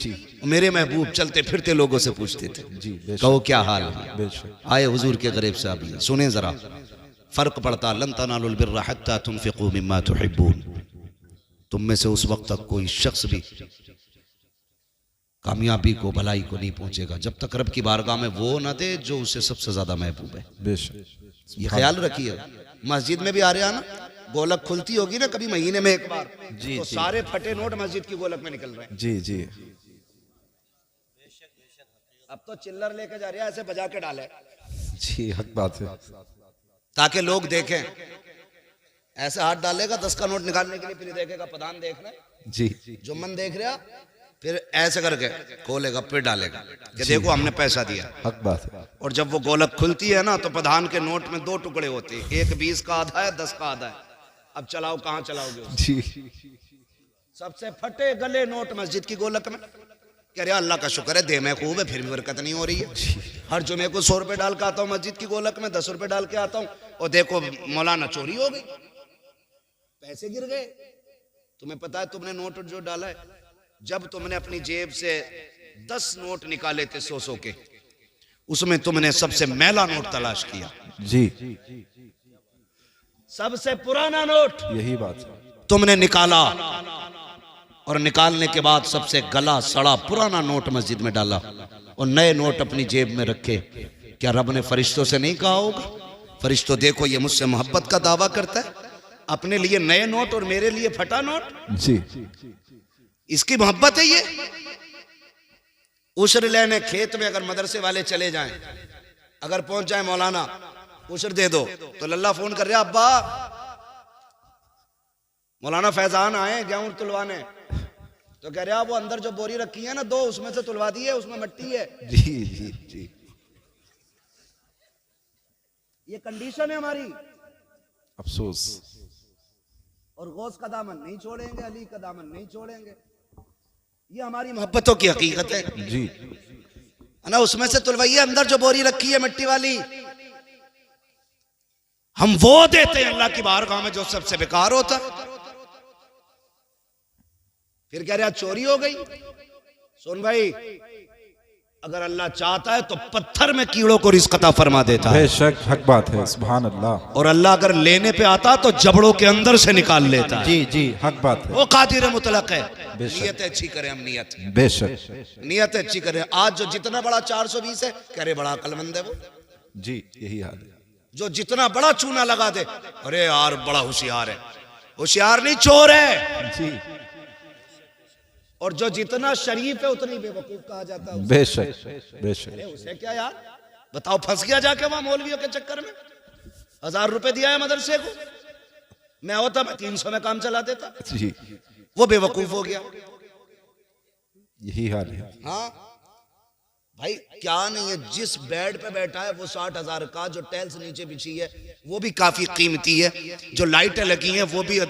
जी मेरे महबूब चलते फिरते लोगों से पूछते थे जी कहो क्या हाल है। आए हुजूर के गरीब साहब सुने जरा, फर्क पड़ता लन तनालुल बिर्रा हत्ता तुनफिकू मिम्मा तुहिब्बून। तुम में से उस वक्त तक कोई शख्स भी कामयाबी को भलाई को नहीं पहुंचेगा जब तक रब की बारगाह में वो ना दे जो उससे सबसे ज्यादा महबूब है। ये ख्याल रखिए। मस्जिद में भी आ रहे हैं ना, गोलक खुलती होगी ना कभी महीने में एक बार, जी तो जी सारे फटे नोट मस्जिद की गोलक में निकल रहे हैं। जी जी अब तो चिल्लर लेके जा रहे हैं, ऐसे बजा के डाले जी हक बात है। ताकि लोग देखें। ऐसे हाथ डालेगा 10 का नोट निकालने के लिए, फिर देखेगा प्रधान देख रहे, जी जुम्मन देख रहा, फिर ऐसे करके खोलेगा फिर डालेगा कि देखो हमने पैसा दिया। हक बात है। और जब वो गोलक खुलती है ना तो प्रधान के नोट में 2 टुकड़े होते हैं, एक 20 का आधा है, 10 का आधा है। अब चलाओ कहाँ चलाओगे उसको? जी सबसे फटे गले नोट मस्जिद की गोलक में। कह रहे अल्लाह का शुक्र है दे में खूब है, फिर भी बरकत नहीं हो रही है। हर जुमे को 100 रुपए डाल के आता हूँ मस्जिद की गोलक में, 10 रुपए डाल के आता हूँ, और देखो मौलाना चोरी हो गई, पैसे गिर गए। तुम्हें पता है तुमने नोट जो डाला है, जब तुमने अपनी जेब से 10 नोट निकाले थे 100 के, उसमें तुमने सबसे मैला नोट तलाश किया। जी सबसे पुराना नोट यही बात है। तुमने निकाला, और निकालने के बाद सबसे गला सड़ा पुराना नोट मस्जिद में डाला, और नए नोट अपनी जेब में रखे। क्या रब ने फरिश्तों से नहीं कहा होगा, फरिश्तों देखो ये मुझसे मोहब्बत का दावा करता है, अपने लिए नए नोट और मेरे लिए फटा नोट, जी इसकी मोहब्बत है ये। उशर लेने खेत में अगर मदरसे वाले चले जाएं, अगर पहुंच जाए मौलाना उशर दे दो, तो लल्ला फोन कर रहा अब्बा मौलाना फैजान आए गेहूं तुलवाने, तो कह रहा वो अंदर जो बोरी रखी है ना 2, उसमें से तुलवा दी है, उसमें मिट्टी है। जी जी जी ये कंडीशन है हमारी। अफसोस। और गौस का दामन नहीं छोड़ेंगे, अली का दामन नहीं छोड़ेंगे, ये हमारी मोहब्बतों की हकीकत है। जी ना उसमें से तुलवाइए, अंदर जो बोरी रखी है मिट्टी वाली, हम वो देते हैं अल्लाह की बारगाह में जो सबसे बेकार होता है। फिर कह रहा चोरी हो गई। सुन भाई, अगर अल्लाह चाहता है तो पत्थर में कीड़ों को रिज़्क़ अता फरमा देता है। बेशक हक बात है। सुभान अल्लाह। और अल्लाह अगर लेने पे आता तो जबड़ों के अंदर से निकाल लेता है। जी जी हक बात है। वो कादिर मुतलक है। बेशक। नियत अच्छी करें हम, नियत बेशक नियत अच्छी करें। आज जो जितना बड़ा 420 है, कह रहे बड़ा अक्लमंद है वो। जी यही हाल है। जो जितना बड़ा चूना लगा दे, अरे यार बड़ा होशियार है। होशियार नहीं, चोर है। जी और जो जितना शरीफ है उतनी बेवकूफ कहा जाता है। बेशक बेशक। अरे उसे क्या यार, बताओ फंस गया जाके वहां मौलवियों के चक्कर में। 1000 रुपए दिया है मदरसे को, मैं होता मैं 300 में काम चला देता। जी वो बेवकूफ हो गया। यही हाल है। हाँ भाई क्या नहीं है, जिस बेड पे बैठा है वो 60,000 का, जो टाइल्स नीचे बिछी है वो भी काफी कीमती है, जो लाइटें लगी हैं वो भी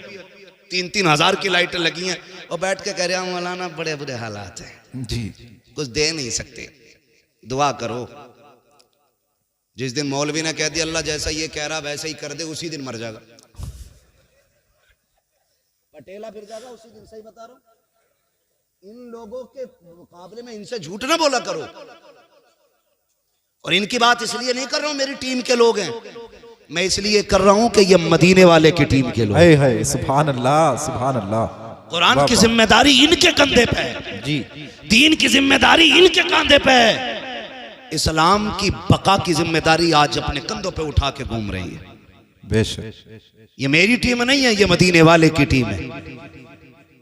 3-3 हजार की लाइटें लगी हैं, और बैठ के कह रहे हैं मौलाना बड़े बुरे हालात हैं, जी कुछ दे नहीं सकते, दुआ करो। जिस दिन मौलवी ने कह दिया अल्लाह जैसा ये कह रहा वैसे ही कर दे, उसी दिन मर जाएगा, पटेला फिर जाएगा उसी दिन। सही बता रहा हूं। इन लोगों के मुकाबले में इनसे झूठ ना बोला करो। और इनकी बात इसलिए नहीं कर रहा हूं मेरी टीम के लोग हैं, मैं इसलिए कर रहा हूं कि ये मदीने वाले की टीम के लोग। है सुभान अल्लाह सुभान अल्लाह। कुरान की जिम्मेदारी इनके कंधे पे है। जी दीन की जिम्मेदारी इनके कंधे पे है। इस्लाम की बका की जिम्मेदारी आज अपने कंधों पे उठा के घूम रही है। बेशक। ये मेरी टीम नहीं है, ये मदीने वाले की टीम है।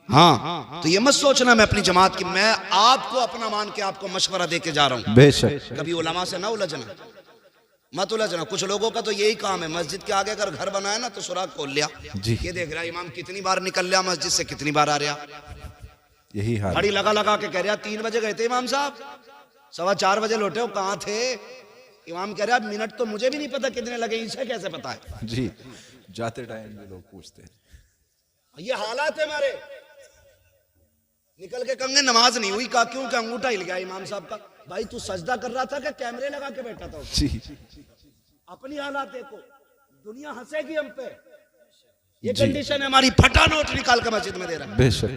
हाँ तो ये मत सोचना मैं अपनी जमात की, मैं आपको अपना मान के आपको मशवरा दे के जा रहा हूं। बेशक। कभी उलमा से ना उलझना, मत उलझना। कुछ लोगों का तो यही काम है, मस्जिद के आगे अगर घर बनाया ना तो सुराग खोल लिया, जी ये देख रहा इमाम कितनी बार निकल लिया मस्जिद से, कितनी बार आ रहा। यही हाल। घड़ी लगा लगा के कह रहा 3 बजे गए थे इमाम साहब, 4:15 बजे लौटे हो, कहाँ थे? इमाम कह रहा मिनट तो मुझे भी नहीं पता कितने लगे, इसे कैसे पता है? जी जाते टाइम भी लोग पूछते हैं। ये हालात है हमारे। निकल के कहेंगे नमाज नहीं हुई, कहा क्यों? क्या अंगूठा हिल गया इमाम साहब का। भाई तू सजदा कर रहा था कि कैमरे लगा के बैठा था? जी अपनी हालात देखो, दुनिया हंसेगी हम पे। ये कंडीशन है हमारी। फटा नोट निकाल के मस्जिद में दे रहा है, बेशक।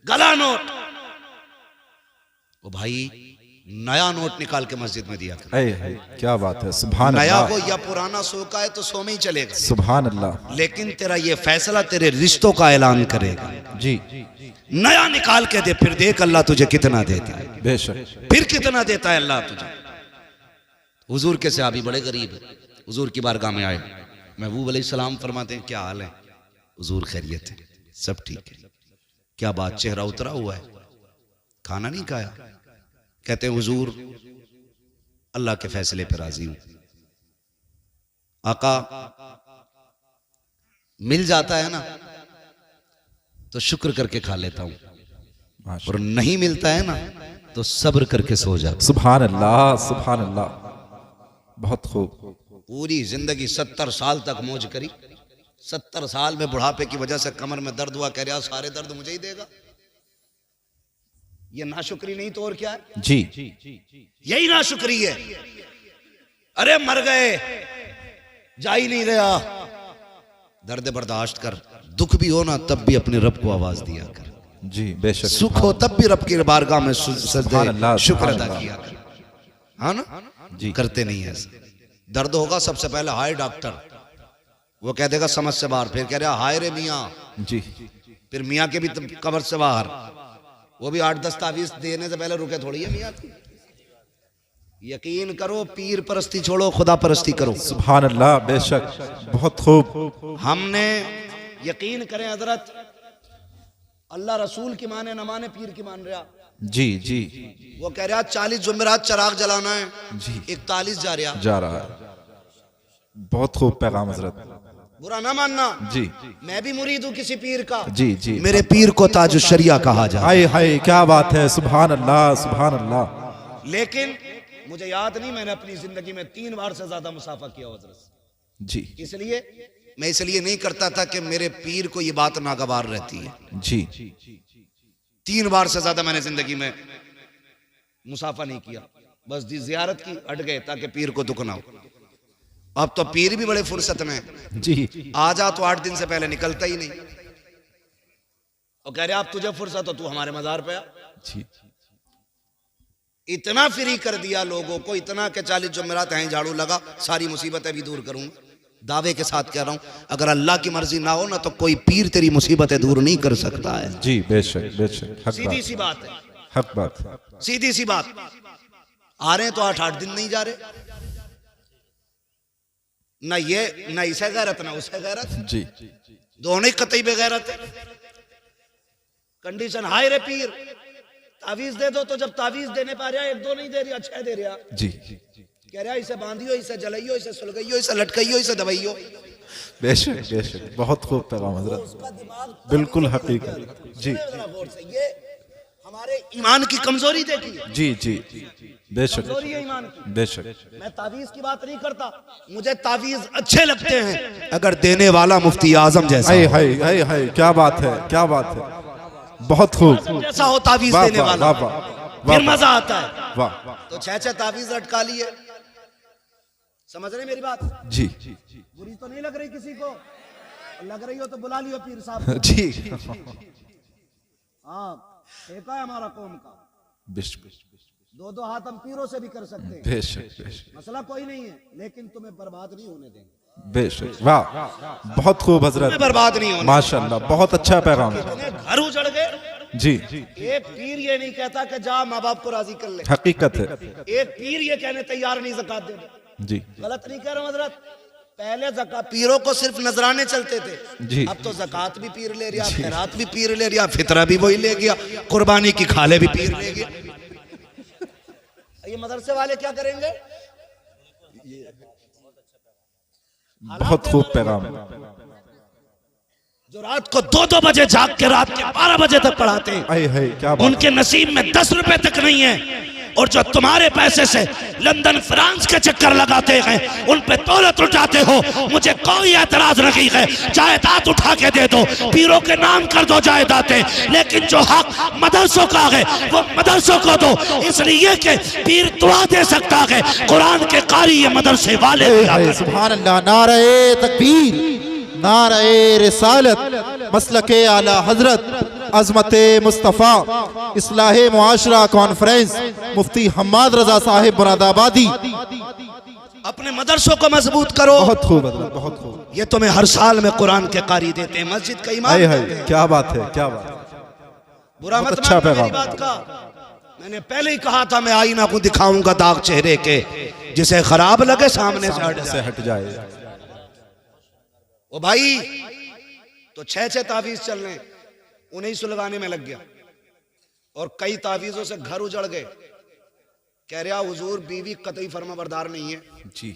गला नोट। भाई नया नोट निकाल के मस्जिद में दिया कर। हाय क्या बात है, सुभान नया अल्लाह, हो या पुराना सो का है तो सो में ही चलेगा, सुभान अल्लाह। लेकिन तेरा ये फैसला तेरे रिश्तों का ऐलान करेगा। जी नया निकाल के दे, फिर देख अल्लाह तुझे कितना देता है, बेशक, फिर कितना देता है अल्लाह तुझे। हुजूर के सहाबी बड़े गरीब है, हुजूर की बारगाह में आए, महबूब अलैहिस्सलाम फरमाते हैं क्या हाल है? हुजूर खैरियत है, सब ठीक है। क्या बात, चेहरा उतरा हुआ है, खाना नहीं खाया? कहते हैं हुजूर अल्लाह के फैसले पर राजी हूं। आका मिल जाता है ना तो शुक्र करके खा लेता हूं, और नहीं मिलता है ना तो सब्र करके सो जाता। सुभान अल्लाह, सुभान अल्लाह, बहुत खूब। पूरी जिंदगी 70 साल तक मौज करी, 70 साल में बुढ़ापे की वजह से कमर में दर्द हुआ, कह रहा सारे दर्द मुझे ही देगा। ये नाशुक्री नहीं तो और क्या है? जी यही नाशुक्री है। अरे मर गए, जा ही नहीं रहा, दर्द बर्दाश्त कर, दुख भी हो ना तब भी अपने रब को आवाज दिया कर। जी बेशक, सुख हो तब भी रब की बारगाह में सुभान अल्लाह, शुक्र सुभान अदा अल्लाह। किया कर। हाँ ना जी करते नहीं है ऐसा। दर्द होगा सबसे पहले हाय डॉक्टर, वो कह देगा समझ से बाहर, फिर कह रहा हाय रे मियाँ, जी फिर मियाँ के भी कब्र से बाहर, वो भी 8-10 तावीज देने से पहले रुके थोड़ी है मियाँ। यकीन करो, पीर परस्ती छोड़ो, खुदा परस्ती करो। सुभान अल्लाह, बेशक, बहुत खूब। हमने यकीन करें हजरत, अल्लाह रसूल की माने न माने, पीर की मान रहा। जी जी वो कह रहा 40 जुमेरात चराग जलाना है, जी 41 जा रहा, जा रहा है। बहुत खूब पैगाम हजरत, बुरा ना मानना। जी मैं भी मुरीद हूँ किसी पीर का, जी जी। मेरे पीर को ताज शरिया कहा जाए। हाय हाय क्या बात है, सुभान अल्लाह, सुभान अल्लाह। लेकिन मुझे याद नहीं, मैंने अपनी जिंदगी में 3 बार से ज्यादा मुसाफा किया हजरत। जी इसलिए मैं इसलिए नहीं करता था कि मेरे पीर को ये बात नागवार रहती है। जी 3 बार से ज्यादा मैंने जिंदगी में मुसाफा नहीं किया, बस जियारत की, हट गए ताकि पीर को दुख ना हो। अब तो पीर भी बड़े फुर्सत में जी। आ जा तो 8 दिन से पहले निकलता ही नहीं, और कह रहे आप तुझे फुर्सत हो, तू हमारे मजार पे आ। जी इतना फ्री कर दिया लोगों को, इतना के 40 जुमेरात हैं झाड़ू लगा, सारी मुसीबतें भी दूर करूंगा। दावे के साथ कह रहा हूं, अगर अल्लाह की मर्जी ना हो ना तो कोई पीर तेरी मुसीबतें दूर नहीं कर सकता है। जी बेशक बेशक, हक सीधी बात, सी बात है, हक बात। सीधी सी बात। आ रहे हैं तो 8-8 दिन नहीं जा रहे, ना ये ना इसे गैरत ना उसे गैरत, जी दोनों ही कतई बेगैरत है। कंडीशन हाय रे पीर, तावीज दे दो, तो जब तावीज देने पा रहा 1-2 नहीं दे रहा, 6 दे रहा। जी कह रहा इसे बांधियो, इसे जलाइयो, इसे सुलगाइयो, इसे लटकाइयो, इसे दबाइयो। बेशक बेशक, बहुत खूब पैगाम हजरत, उसका दिमाग बिल्कुल हकीकत। जी गौर से, ये हमारे ईमान की कमजोरी देखी, जी जी बेशक कमजोरी है ईमान की। बेशक। मैं तावीज की बात नहीं करता, मुझे तावीज अच्छे लगते हैं अगर देने वाला मुफ्ती आजम जैसा हाय हो। हाय हाय हाय क्या बात है, क्या बात है, बहुत खूब। जैसा हो तावीज वाह देने वाह वाला, वाह वाह, फिर मजा आता है। वाह। तो 6 तावीज लटका लिए, समझ रहे मेरी बात? जी बुरी तो नहीं लग रही किसी को? लग रही हो तो बुला लियो पीर साहब। जी हाँ, ठेका है हमारा कौम का, बेशक 2-2 हाथ हम पीरों से भी कर सकते हैं, बेशक बेशक मसला कोई नहीं है, लेकिन तुम्हें बर्बाद नहीं होने देंगे। बेशक। वाह बहुत खूब हजरत, तुम्हें बर्बाद नहीं होने। माशाल्लाह, बहुत अच्छा पैगाम। कितने घर उजड़ गए। जी एक पीर ये नहीं कहता कि जा माँ बाप को राजी कर ले, हकीकत है। एक पीर ये कहने तैयार नहीं ज़कात दे दे। जी गलत नहीं कह रहा हूं हजरत, पहले ज़कात पीरों को सिर्फ नजराने चलते थे, जी। अब तो ज़कात भी पीर ले लिया, खैरात भी पीर ले लिया, फितरा भी वही ले गया, कुर्बानी की खाले भी पीर ले गया। ये मदरसे वाले क्या करेंगे? बहुत खूब पैगाम। जो रात को 2-2 बजे जाग के रात के 12 बजे तक पढ़ाते हैं, हाय हाय क्या बात। उनके नसीब में 10 रुपए तक नहीं है, और जो तुम्हारे पैसे से लंदन फ्रांस के चक्कर लगाते हैं, उन पे दौलत उठाते हो, मुझे कोई एतराज नहीं है, जायदाद उठा के दे दो, पीरों के नाम कर दो जायदादें, लेकिन जो हक मदरसों का है वो मदरसों को दो, इसलिए कि पीर दुआ दे सकता है, कुरान के कारी ये मदरसे वाले। सुभान अल्लाह, नारे तकबीर, नारे रिसालत, मसलके आला हजरत, अजमत मुस्तफ़ा इस्लाह मुआशरा कॉन्फ्रेंस मुफ्ती हम्माद रजा साहिब मुरादाबादी। अपने मदरसों को मजबूत करो। बहुत खूब हजरत, बहुत खूब। ये तुम्हें हर साल में कुरान के कारी देते हैं, मस्जिद का इमाम हाय देते हैं। क्या बात है, क्या बात है। बुरा मत अच्छा मानना पैगाम। मेरी बात का। मैंने पहले ही कहा था मैं आईना को दिखाऊंगा दाग चेहरे के, जिसे खराब लगे सामने से हट जाए। ओ भाई, तो 6 तावीज चल रहे, उन्हें सुलगाने में लग गया और कई तावीजों से घर उजड़ गए। कह रहा हुजूर बीवी कतई फर्माबरदार नहीं है जी।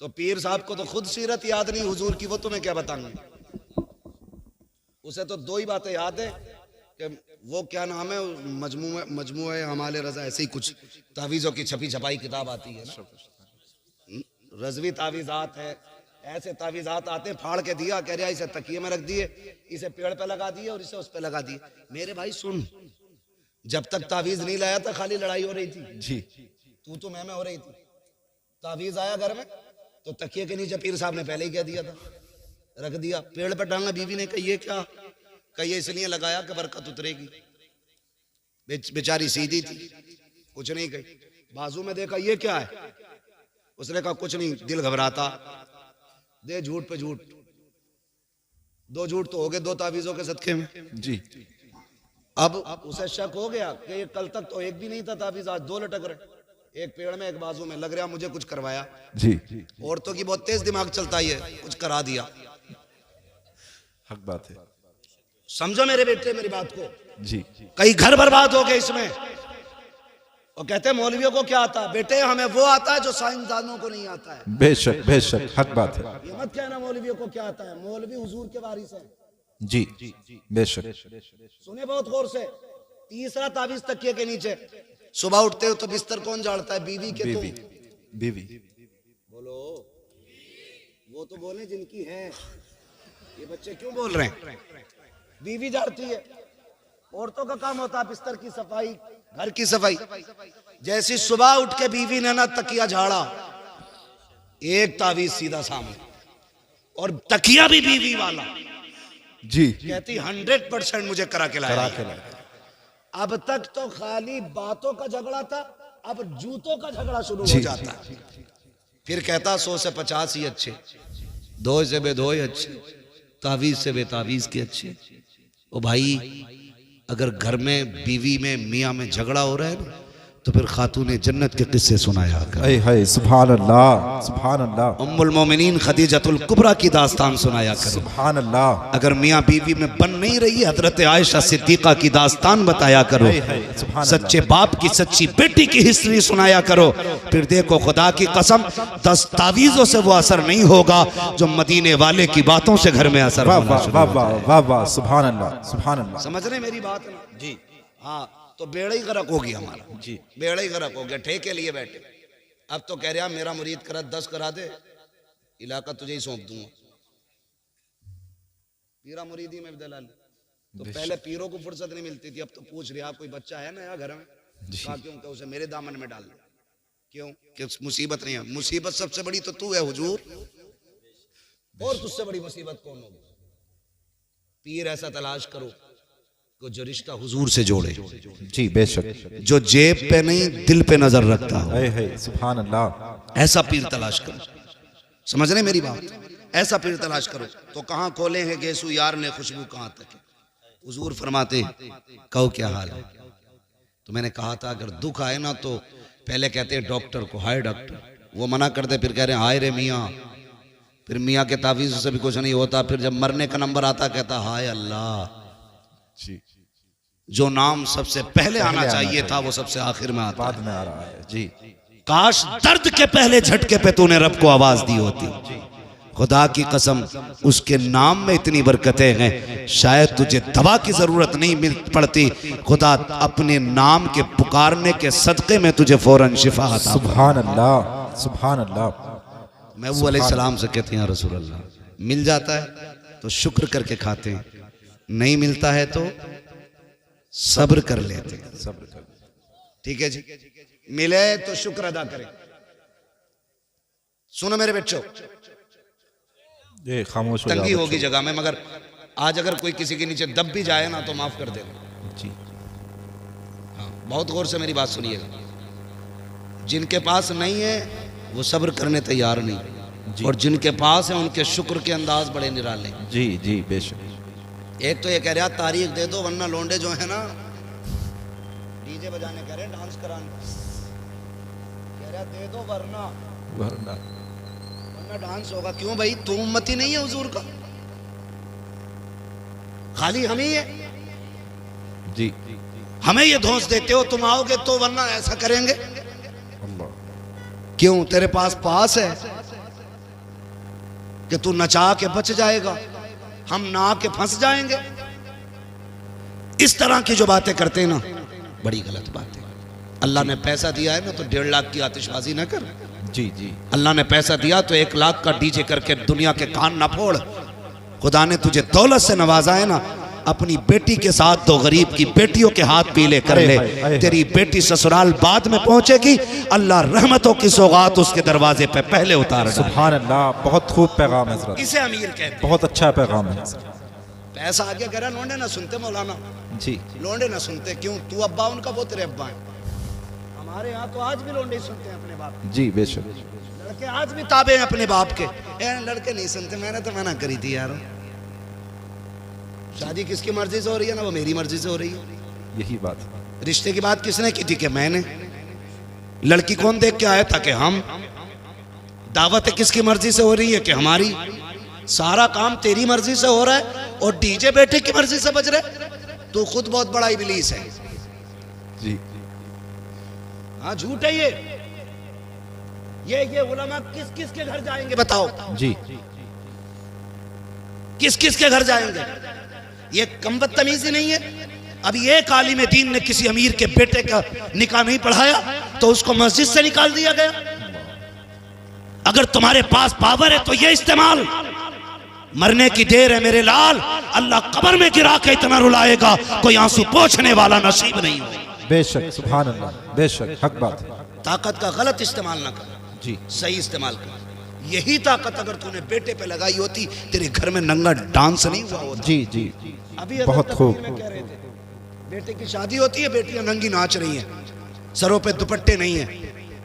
तो पीर साहब को तो खुद सीरत याद नहीं हुजूर की, वो तुम्हें क्या बताऊंगा। उसे तो 2 ही बातें याद है कि वो क्या नाम है, मजमूए हमारे रजा, ऐसे ही कुछ तावीज़ों की छपी छपाई किताब आती है ना, रजवी तावीज़ात है, ऐसे तावीज़ात आते, फाड़ के दिया, कह रहा इसे तकिए में रख दिए, इसे पेड़ पे लगा दिए और इसे उस पे लगा दिए। मेरे भाई सुन, जब तक तावीज़ नहीं लाया था खाली लड़ाई हो रही थी जी। तू तो मैं हो रही थी। तावीज़ आया घर में तो तकिए के नीचे पीर साहब ने पहले ही कह दिया था, रख दिया, पेड़ पर टांगा। बीवी ने कही ये क्या, कही इसलिए लगाया कि बरकत उतरेगी। बेचारी सीधी थी, कुछ नहीं कही। बाजू में देखा ये क्या है, उसने कहा कुछ नहीं, दिल घबराता, दे झूठ पे झूठ। 2 झूठ तो हो गए 2 तावीज़ों के सदके में जी। अब उसे शक हो गया कि कल तक तो एक भी नहीं था तावीज़, आज 2 लटक रहे, एक पेड़ में एक बाजू में। लग रहा मुझे कुछ करवाया। जी। औरतों की बहुत तेज दिमाग चलता है, कुछ करा दिया। हक बात है। समझो मेरे बेटे मेरी बात को। जी। कई घर बर्बाद हो गए इसमें। और कहते हैं मौलवियों को क्या आता है। बेटे हमें वो आता है जो साइंसदानों को नहीं आता है। बेशक बेशक, हक बात है। ये मत कहना मौलवियों को क्या आता है, मौलवी हुजूर के वारिस है। जी बेशक। सुने बहुत गौर से। तीसरा तावीज़ तकिए के नीचे। सुबह उठते हो तो बिस्तर कौन झाड़ता है, बीवी के तुम। बीवी। बोलो, वो तो बोले जिनकी है, ये बच्चे क्यों बोल रहे हैं। बीवी झाड़ती है। औरतों का काम होता है बिस्तर की सफाई, घर की सफाई। जैसी सुबह उठ के बीवी ने ना तकिया झाड़ा, एक तावीज़ सीधा सामने, और तकिया भी बीवी वाला। जी। कहती 100% मुझे करा के लाया। अब तक तो खाली बातों का झगड़ा था, अब जूतों का झगड़ा शुरू हो जाता है। फिर कहता 100 से 50 ही अच्छे, 2 से बेदो ही अच्छे, तावीज़ से बेतावीज़ के अच्छे। ओ भाई, अगर घर में बीवी में मियाँ में झगड़ा हो रहा है ना, तो फिर खातूने जन्नत के किस्से सुनाया कर। सुभान अल्लाह, सुभान अल्लाह। उम्मुल मोमिनीन खदीजतुल कुबरा की दास्तान सुनाया करो। सुभान अल्लाह। अगर मियाँ बीवी में बन नहीं रही है, हजरत आयशा सिद्दीका की दास्तान बताया करो। सच्चे बाप की सच्ची बेटी की हिस्ट्री सुनाया करो। फिर देखो खुदा की कसम, 10 तावीज़ों से वो असर नहीं होगा जो मदीने वाले की बातों से घर में असर होना शुरू हो जाए। वाह वाह, सुभान अल्लाह, सुभान अल्लाह। समझ रहे मेरी बात ना जी। हाँ, तो बेड़ा ही गर्क हो गया हमारा जी, बेड़ा ही गर्क हो गया। ठेके लिए बैठे। अब तो कह रहा मेरा मुरीद करा 10 करा दे, इलाका तुझे ही सौंप दूंगा। पीरा मुरीदी में दलाल। तो पहले पीरों को फुर्सत नहीं मिलती थी, अब तो पूछ रहा कोई बच्चा है नया घर में, कहा क्यों, क्या उसे मेरे दामन में डाल दे। क्यों, कि मुसीबत नहीं है। मुसीबत सबसे बड़ी तो तू है हुजूर, और तुझसे बड़ी मुसीबत कौन होगी। पीर ऐसा तलाश करो को जो रिश्ता हुजूर से जोड़े। जी बेशक। जो जेब पे नहीं दिल पे नजर रखता हो। सुभान अल्लाह। ऐसा पीर तलाश करो। समझ रहे मेरी बात, ऐसा पीर तलाश करो। तो कहाँ खोले हैं गेसू यार ने खुशबू कहाँ तक है। हुजूर फरमाते कहो क्या हाल है। तो मैंने कहा था अगर दुख आए ना तो पहले कहते हैं डॉक्टर को, हाय डॉक्टर, वो मना करते, फिर कह रहे हैं हाय रे मियाँ। फिर मियाँ के तावीज़ से भी कुछ नहीं होता। फिर जब मरने का नंबर आता कहता हाय अल्लाह। जी। जो नाम सबसे पहले आना चाहिए था वो सबसे आखिर में आता बाद में आ रहा है। जी। काश दर्द के पहले झटके पे तूने रब को आवाज दी होती। खुदा की कसम, उसके नाम में इतनी बरकतें हैं, शायद तुझे दवा की जरूरत नहीं मिल पड़ती। खुदा अपने नाम के पुकारने के सदके में तुझे फौरन शिफा अता। सुभान अल्लाह, सुभान अल्लाह। महबूब अलैहिस्सलाम से कहते हैं रसूल अल्लाह, मिल जाता है तो शुक्र करके खाते हैं, नहीं मिलता है तो सब्र कर लेते हैं। सब्र कर। ठीक है जी। मिले तो शुक्र अदा करें। सुनो मेरे बच्चों, ये खामोश हो तंगी जाओ होगी बच्चों। जगह में, मगर आज अगर कोई किसी के नीचे दब भी जाए ना तो माफ कर देना। जी हाँ, बहुत गौर से मेरी बात सुनिएगा। जिनके पास नहीं है वो सब्र करने तैयार नहीं, और जिनके पास है उनके शुक्र के अंदाज बड़े निराले। जी जी बेशक। एक तो ये कह रहा तारीख दे दो वरना लौंडे जो है ना डीजे बजाने कह रहे डांस कराने, कह रहा दे दो वरना डांस होगा। क्यों भाई, तू उम्मती नहीं है हुजूर का, खाली हम ही है। जी हमें ये धौंस देते हो तुम आओगे तो वरना ऐसा करेंगे। अल्लाह। क्यों, तेरे पास है कि तू नचा के बच जाएगा, हम ना के फंस जाएंगे। इस तरह की जो बातें करते हैं ना बड़ी गलत बात है। अल्लाह ने पैसा दिया है ना तो 1.5 लाख की आतिशबाजी ना कर। जी जी। अल्लाह ने पैसा दिया तो 1 लाख का डीजे करके दुनिया के कान ना फोड़। खुदा ने तुझे दौलत से नवाजा है ना, अपनी बेटी के साथ 2 गरीब की बेटियों के हाथ पीले कर ले। तेरी बेटी ससुराल बाद में पहुंचेगी, अल्लाह रहमतों की सौगात उसके दरवाजे पे पहले उतार। सुभान अल्लाह, बहुत खूब पैगाम है हज़रत। इसे अमीर कहते हैं। बहुत अच्छा पैगाम है। पैसा आगे कह रहा लोंडे ना सुनते मौलाना, जी लोंडे ना सुनते। क्यों, तू अब्बा उनका, वो तेरे अब्बा है। हमारे यहाँ तो आज भी लोंडे सुनते हैं अपने बाप। जी बेशक। लड़के आज भी ताबे हैं अपने बाप के। लड़के नहीं सुनते, मैंने तो मना करी थी यार। शादी किसकी मर्जी से हो रही है ना, वो मेरी मर्जी से हो रही है। यही बात। रिश्ते की बात किसने की थी कि मैंने। लड़की कौन देख के आया था कि हम। दावत किसकी मर्जी से हो रही है कि हमारी। सारा काम तेरी मर्जी से हो रहा है और डीजे बेटे की मर्जी से बज रहे। तू खुद बहुत बड़ा इबलीस है। जी हाँ, झूठ है ये उलमा किस किस के घर जाएंगे बताओ। जी। किस किस के घर जाएंगे, ये कम बदतमीजी नहीं है। अभी एक आलिम दीन ने किसी अमीर के बेटे का निकाह नहीं पढ़ाया तो उसको मस्जिद से निकाल दिया गया। अगर तुम्हारे पास पावर है तो ये इस्तेमाल। मरने की देर है मेरे लाल, अल्लाह कब्र में गिरा के इतना रुलाएगा कोई आंसू पोंछने वाला नसीब नहीं हो। बेशक, सुभान अल्लाह, बेशक, हक बात है। ताकत का गलत इस्तेमाल ना कर, जी सही इस्तेमाल कर। यही ताकत अगर तूने बेटे पे लगाई होती तेरे घर में नंगा डांस नहीं हुआ होता। जी जी। अभी बहुत खूब। में कह रहे थे बेटे की शादी होती है, बेटियां नंगी नाच रही हैं, सरों पे दुपट्टे नहीं है,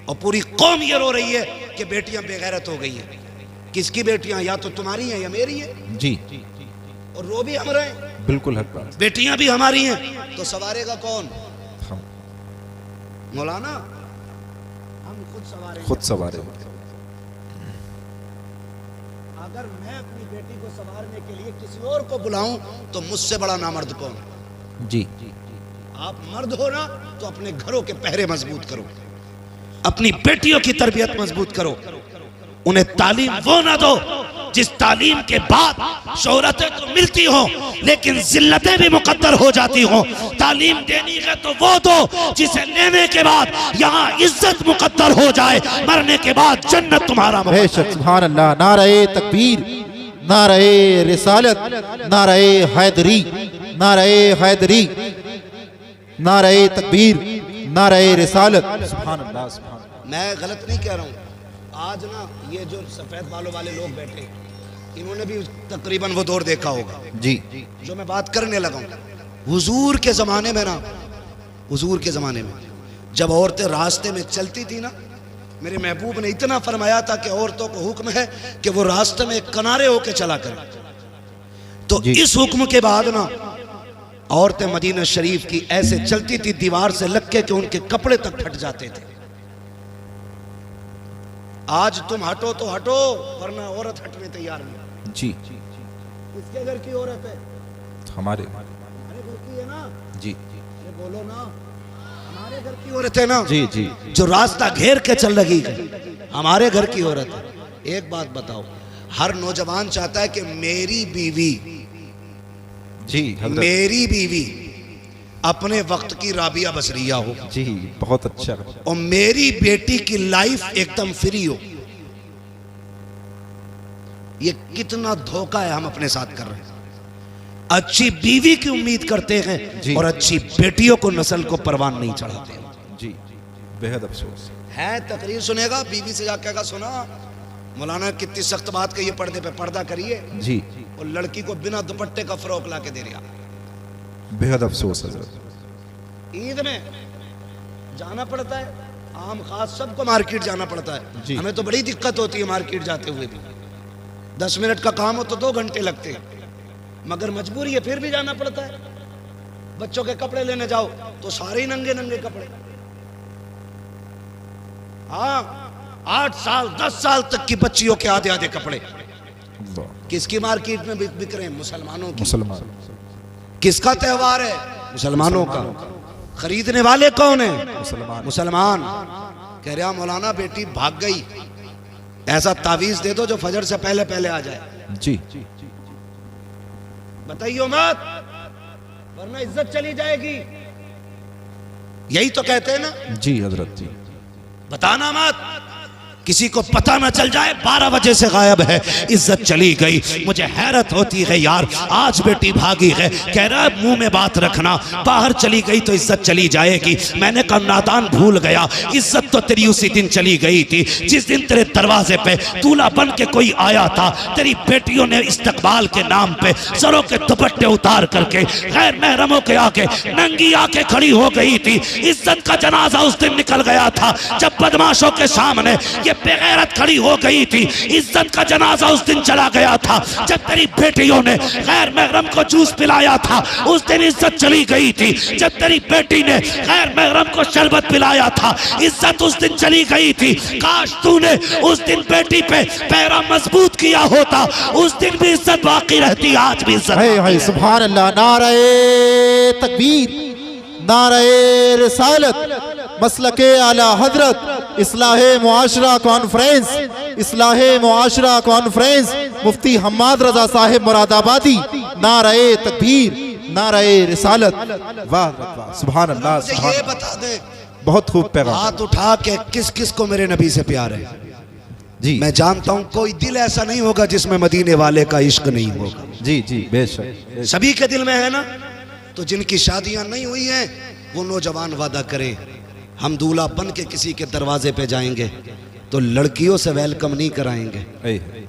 और पूरी कौम ये रो रही है कि बेटियां बेगैरत हो गई है। किसकी बेटियां, या तो तुम्हारी हैं या मेरी हैं। जी। और रो भी हम रहे हैं, बिल्कुल हक बात। बेटियां भी हमारी हैं, तो सवारेगा कौन? हम। मौलाना हम खुद सवारेंगे। खुद सवारे। अगर मैं अपनी बेटी को संवारने के लिए किसी और को बुलाऊं तो मुझसे बड़ा नामर्द कौन? जी। आप मर्द हो ना तो अपने घरों के पहरे मजबूत करो, अपनी बेटियों की तरबियत मजबूत करो, उन्हें तालीम वो ना दो जिस तालीम के बाद शोहरतें तो मिलती हो लेकिन जिल्लतें भी मुकद्दर हो जाती हो। तालीम देनी है तो वो दो जिसे लेने के बाद यहाँ इज्जत मुकद्दर हो जाए, मरने के बाद जन्नत तुम्हारा। बेशक, सुभान अल्लाह। नारे तकबीर, नारे रिसालत, नारे हैदरी, नारे हैदरी, नारे तकबीर, नारे रिसालत। सुभान अल्लाह, सुभान अल्लाह। मैं गलत नहीं कह रहा हूँ। आज ना ये जो सफेद बालों वाले लोग बैठे, इन्होंने भी तकरीबन वो दौर देखा होगा जी जो मैं बात करने लगा हूँ। हुजूर के जमाने में ना, हुजूर के जमाने में जब औरतें रास्ते में चलती थी ना, मेरे महबूब ने इतना फरमाया था कि औरतों को हुक्म है कि वो रास्ते में किनारे होके चला करें। तो इस हुक्म के बाद ना औरतें मदीना शरीफ की ऐसे चलती थी दीवार से लग के कि उनके कपड़े तक फट जाते थे। आज तुम हटो तो हटो वरना औरत हटने तैयार नहीं। जी। किसके घर की औरत है? हमारे घर की है ना। जी। ये बोलो ना, हमारे घर की औरत है ना। जी जी। जो रास्ता घेर के चल रही है हमारे घर की औरत है। एक बात बताओ, हर नौजवान चाहता है कि मेरी बीवी, जी मेरी बीवी अपने वक्त की राबिया बसरिया हो। जी, बहुत अच्छा। और मेरी बेटी की लाइफ एकदम फ्री हो। ये कितना धोखा है हम अपने साथ कर रहे हैं। अच्छी बीवी की उम्मीद करते हैं और अच्छी बेटियों को नस्ल को परवान नहीं चढ़ाते हैं। जी, बेहद अफसोस है। तकरीर सुनेगा, बीवी से जाकर सुना मौलाना कितनी सख्त बात कही, पर्दे पे पर्दा करिए। जी। और लड़की को बिना दुपट्टे का फ्रॉक ला के दे रहा। बेहद अफसोस हजरत। ईद में जाना पड़ता है, आम खास सबको मार्केट जाना पड़ता है। जी। हमें तो बड़ी दिक्कत होती है मार्केट जाते हुए भी। 10 मिनट का काम हो तो 2 घंटे लगते हैं, मगर मजबूरी है फिर भी जाना पड़ता है। बच्चों के कपड़े लेने जाओ तो सारे ही नंगे नंगे कपड़े। हाँ, 8 साल 10 साल तक की बच्चियों के आधे आधे कपड़े। किसकी मार्केट में बिक रहे हैं? मुसलमानों की। मुसलमान। किसका त्योहार है? मुसलमानों का। खरीदने वाले कौन है? मुसलमान। कह रहा मौलाना बेटी भाग गई, ऐसा तावीज दे दो जो फजर से पहले पहले आ जाए। जी। बताइयो मत, वरना इज्जत चली जाएगी। यही तो कहते हैं ना। जी हजरत जी। बताना मत, किसी को पता ना चल जाए 12 बजे से गायब है, इज्जत चली गई। मुझे हैरत होती है यार, आज बेटी भागी है, कह रहा है मुंह में बात रखना, बाहर चली गई तो इज्जत चली जाएगी। मैंने कहा नादान भूल गया, इज्जत तो तेरी उसी दिन चली गई थी जिस दिन तेरे दरवाजे पे दूल्हा बन के कोई आया था। तेरी बेटियों ने इस्तकबाल के नाम पे सरों के दुपट्टे उतार करके गैर महरमों के आके नंगी आके खड़ी हो गई थी। इज्जत का जनाजा उस दिन निकल गया था जब बदमाशों के सामने बेगैरत खड़ी हो गई थी। इज्जत का जनाजा उस दिन चला गया था जब तेरी बेटियों ने गैर महरम को जूस पिलाया था। उस दिन इज्जत चली गई थी जब तेरी बेटी ने गैर महरम को शरबत पिलाया था। इज्जत उस दिन चली गई थी। काश तूने उस दिन बेटी पे पैरा मजबूत किया होता, उस दिन भी इज्जत बाकी रहती, आज भी इज्जत। हाय सुभान अल्लाह। नारे तकबीर, नारे रिसालत, मसलके आला हजरत, इस्लाहे मुआशरा कॉन्फ्रेंस, इस्लाहे मुआशरा कॉन्फ्रेंस, मुफ्ती हम्माद रजा साहिब मुरादाबादी। नारे तकबीर, नारे रिसालत। वाह वाह, सुभान अल्लाह। मुझे ये बता दे, बहुत खूब पैगाम। हाथ उठा के किस किस को मेरे नबी से प्यार है? जी मैं जानता हूं कोई दिल ऐसा नहीं होगा जिसमें मदीने वाले का इश्क नहीं होगा। जी जी बेशक। सभी के दिल में है ना। तो जिनकी शादियां नहीं हुई हैं वो नौजवान वादा करें, हम दूल्हा बन के किसी के दरवाजे पे जाएंगे तो लड़कियों से वेलकम नहीं कराएंगे,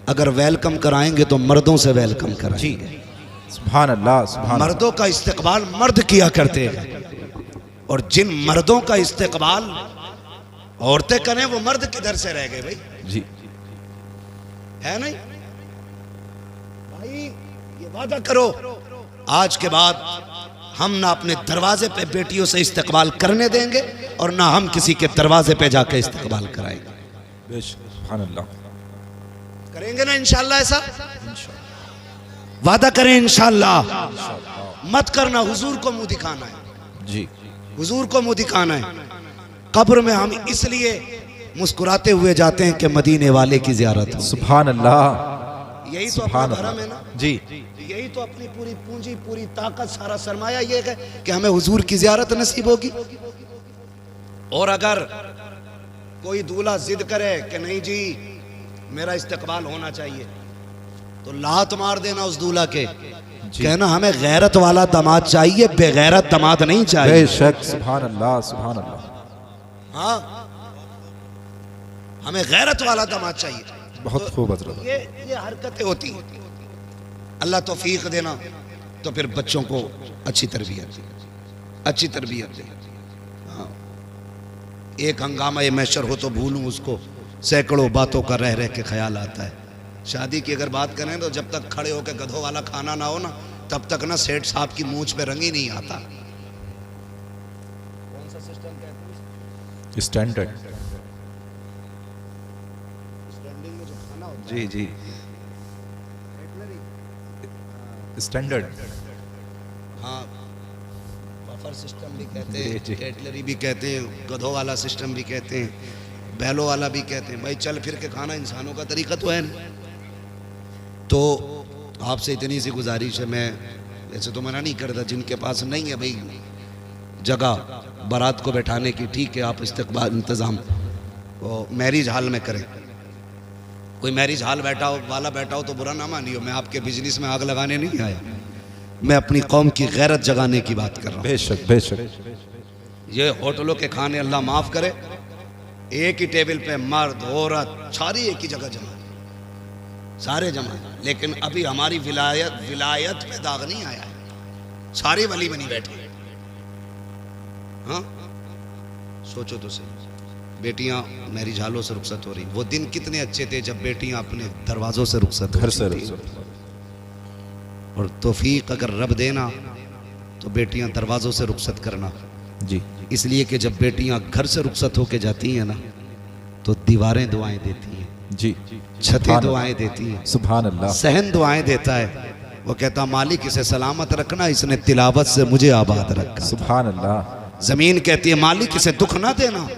अगर वेलकम कराएंगे तो मर्दों से वेलकम कराएंगे। सुभान अल्लाह, सुभान। मर्दों का इस्तेकबाल मर्द किया करते हैं, और जिन मर्दों का इस्तेकबाल औरतें करें वो मर्द किधर से रह गए भाई? जी है नहीं भाई? ये वादा करो आज के बाद हम ना अपने दरवाजे पे बेटियों से इस्तकबाल करने देंगे और ना हम किसी के दरवाजे पे जाके इस्तकबाल कराएंगे। सुभान अल्लाह। करेंगे ना इंशाल्लाह? ऐसा वादा करें इंशाल्लाह। मत करना, हुजूर को मुंह दिखाना है। जी हुजूर को मुंह दिखाना है। कब्र में हम इसलिए मुस्कुराते हुए जाते हैं कि मदीने वाले की जियारत हो। सुभान अल्लाह। यही तो अपना धर्म है ना। जी यही तो अपनी पूरी पूंजी, पूरी ताकत, सारा सरमाया ये है कि हमें हुजूर की जियारत नसीब होगी। और अगर कोई दूल्हा जिद करे कि नहीं जी मेरा इस्तकबाल होना चाहिए, तो लात मार देना उस दूल्हा के, कहना हमें गैरत वाला दामाद चाहिए, बेगैरत दामाद नहीं चाहिए। बेशक। सुभान अल्लाह, सुभान अल्लाह। हाँ, हमें गैरत वाला दामाद चाहिए। बहुत खूब हजरत। ये हरकतें होती हैं। अल्लाह तौफीक देना तो फिर बच्चों को अच्छी तरबियत दे, अच्छी तरबियत दे। हाँ, एक हंगामा मैशर हो तो भूलूं उसको, सैकड़ों बातों का रह रह के ख्याल आता है। शादी की अगर बात करें तो जब तक खड़े होकर गधों वाला खाना ना हो ना, तब तक ना सेठ साहब की मूंछ पे रंग ही नहीं आता। कौन सा सिस्टम कहते हैं? स्टैंडर्ड। स्टैंडिंग में जो खाना होता जी जी स्टैंडर्ड। हाँ, बफर सिस्टम भी कहते जी, हैं, जी। कैटलरी भी कहते हैं, गधों वाला सिस्टम भी कहते हैं, बैलों वाला भी कहते हैं। भाई चल फिर के खाना इंसानों का तरीका तो है नहीं। तो आपसे इतनी सी गुजारिश है, मैं वैसे तो मना नहीं करता, जिनके पास नहीं है भाई जगह बारात को बैठाने की, ठीक है आप इस्तकबाल इंतज़ाम वो मैरिज हॉल में करें। कोई मैरिज हॉल बैठा हो तो बुरा ना मानियो, मैं आपके बिजनेस में आग लगाने नहीं आया, मैं अपनी कौम की गैरत जगाने की बात कर रहा हूँ। बेशक बेशक। ये होटलों के खाने अल्लाह माफ़ करे, एक ही टेबल पे मर्द औरत सारी एक ही जगह जमा, सारे जमा, लेकिन अभी हमारी विलायत पे दाग नहीं आया है, सारे वली बनी बैठे। हाँ सोचो तो सही, बेटियां मेरी झालों से रुखसत हो रही। वो दिन कितने अच्छे थे जब बेटियां अपने दरवाजों से रुखसत घर से होती थी। और तौफीक अगर रब देना तो बेटियां दरवाजों से रुखसत करना जी। इसलिए कि जब बेटियां घर से रुखसत होके जाती हैं ना तो दीवारें दुआएं देती हैं जी, छतें दुआएं देती हैं, सुभान अल्लाह, सहन दुआएं देता है। वो कहता मालिक इसे सलामत रखना, इसने तिलावत से मुझे आबाद रखा। सुभान अल्लाह। जमीन कहती है मालिक इसे दुख ना देना,